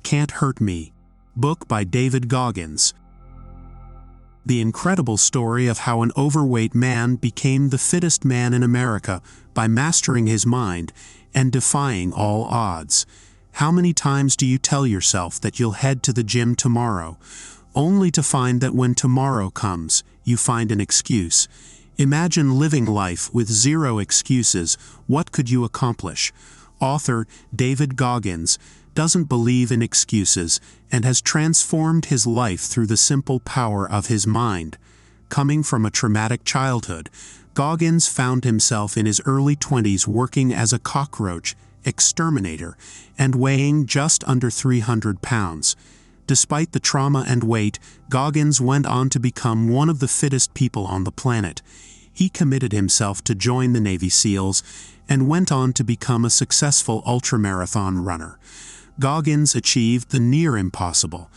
Can't Hurt Me, book by Goggins. The incredible story of how an overweight man became the fittest man in America by mastering his mind and defying all odds. How many times do you tell yourself that you'll head to the gym tomorrow, only to find that when tomorrow comes, you find an excuse? Imagine living life with zero excuses. What could you accomplish? Author Goggins doesn't believe in excuses and has transformed his life through the simple power of his mind. Coming from a traumatic childhood, Goggins found himself in his early 20s working as a cockroach exterminator and weighing just under 300 pounds. Despite the trauma and weight, Goggins went on to become one of the fittest people on the planet. He committed himself to join the Navy SEALs and went on to become a successful ultramarathon runner. Goggins achieved the near impossible,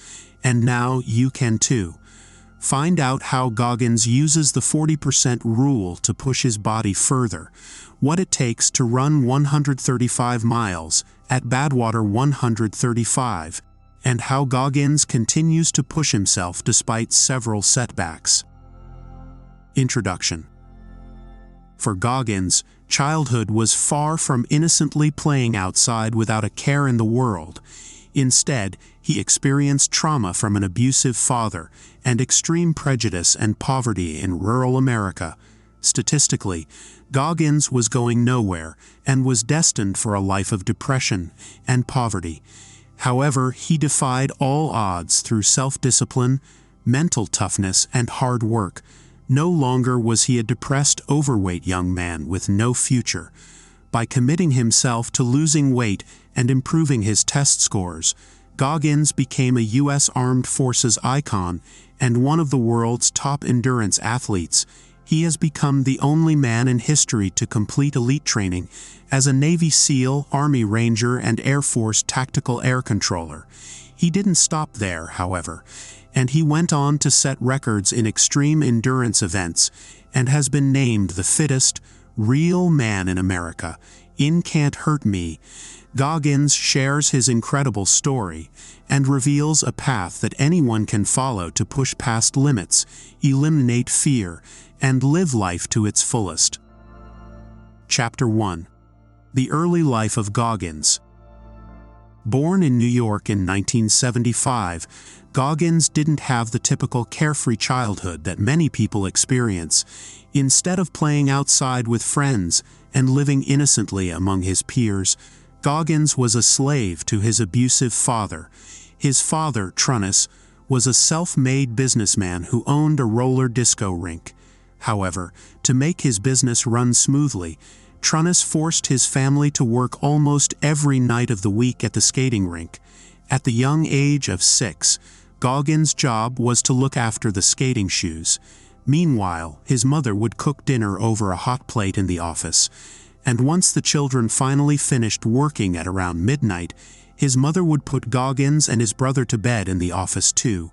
and now you can too. Find out how Goggins uses the 40% rule to push his body further, what it takes to run 135 miles at Badwater 135, and how Goggins continues to push himself despite several setbacks. Introduction. For Goggins, childhood was far from innocently playing outside without a care in the world. Instead, he experienced trauma from an abusive father and extreme prejudice and poverty in rural America. Statistically, Goggins was going nowhere and was destined for a life of depression and poverty. However, he defied all odds through self-discipline, mental toughness, and hard work. No longer was he a depressed, overweight young man with no future. By committing himself to losing weight and improving his test scores, Goggins became a U.S. Armed Forces icon and one of the world's top endurance athletes. He has become the only man in history to complete elite training as a Navy SEAL, Army Ranger, and Air Force Tactical Air Controller. He didn't stop there, however, and he went on to set records in extreme endurance events and has been named the fittest, real man in America. In Can't Hurt Me, Goggins shares his incredible story and reveals a path that anyone can follow to push past limits, eliminate fear, and live life to its fullest. Chapter 1. The Early Life of Goggins. Born in New York in 1975, Goggins didn't have the typical carefree childhood that many people experience. Instead of playing outside with friends and living innocently among his peers, Goggins was a slave to his abusive father. His father, Trunnis, was a self-made businessman who owned a roller disco rink. However, to make his business run smoothly, Trunnis forced his family to work almost every night of the week at the skating rink. At the young age of 6, Goggins' job was to look after the skating shoes. Meanwhile, his mother would cook dinner over a hot plate in the office. And once the children finally finished working at around midnight, his mother would put Goggins and his brother to bed in the office too.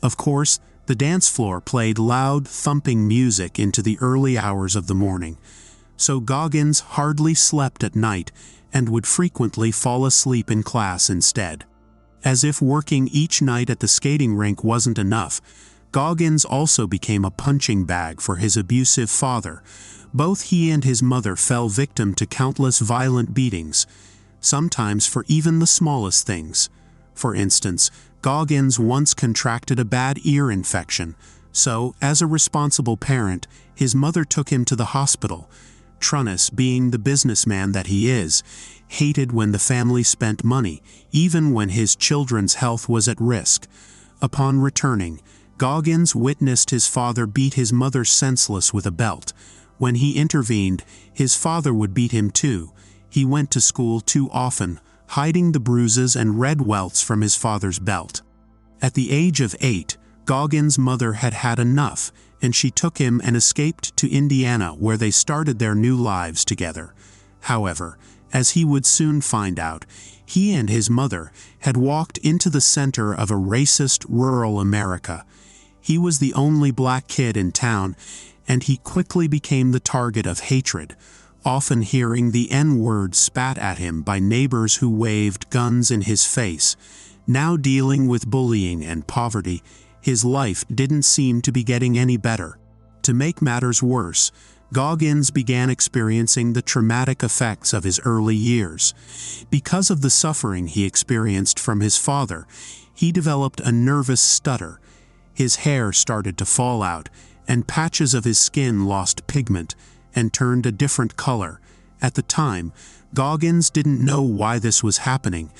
Of course, the dance floor played loud, thumping music into the early hours of the morning. So Goggins hardly slept at night and would frequently fall asleep in class instead. As if working each night at the skating rink wasn't enough, Goggins also became a punching bag for his abusive father. Both he and his mother fell victim to countless violent beatings, sometimes for even the smallest things. For instance, Goggins once contracted a bad ear infection, so, as a responsible parent, his mother took him to the hospital. Trunnis, being the businessman that he is, hated when the family spent money, even when his children's health was at risk. Upon returning, Goggins witnessed his father beat his mother senseless with a belt. When he intervened, his father would beat him too. He went to school too often, hiding the bruises and red welts from his father's belt. At the age of 8, Goggins' mother had had enough, and she took him and escaped to Indiana, where they started their new lives together. However, as he would soon find out, he and his mother had walked into the center of a racist rural America. He was the only black kid in town, and he quickly became the target of hatred, often hearing the N-word spat at him by neighbors who waved guns in his face. Now dealing with bullying and poverty, his life didn't seem to be getting any better. To make matters worse, Goggins began experiencing the traumatic effects of his early years. Because of the suffering he experienced from his father, he developed a nervous stutter. His hair started to fall out, and patches of his skin lost pigment and turned a different color. At the time, Goggins didn't know why this was happening,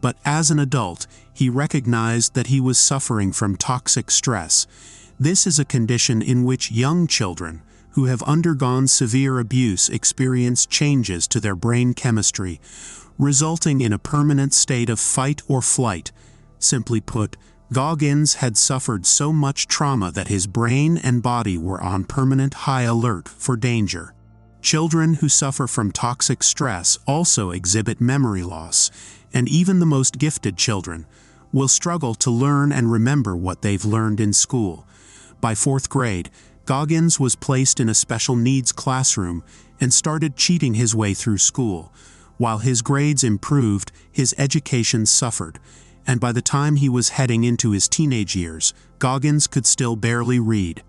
but as an adult, he recognized that he was suffering from toxic stress. This is a condition in which young children who have undergone severe abuse experience changes to their brain chemistry, resulting in a permanent state of fight or flight. Simply put, Goggins had suffered so much trauma that his brain and body were on permanent high alert for danger. Children who suffer from toxic stress also exhibit memory loss, and even the most gifted children will struggle to learn and remember what they've learned in school. By 4th grade, Goggins was placed in a special needs classroom and started cheating his way through school. While his grades improved, his education suffered, and by the time he was heading into his teenage years, Goggins could still barely read.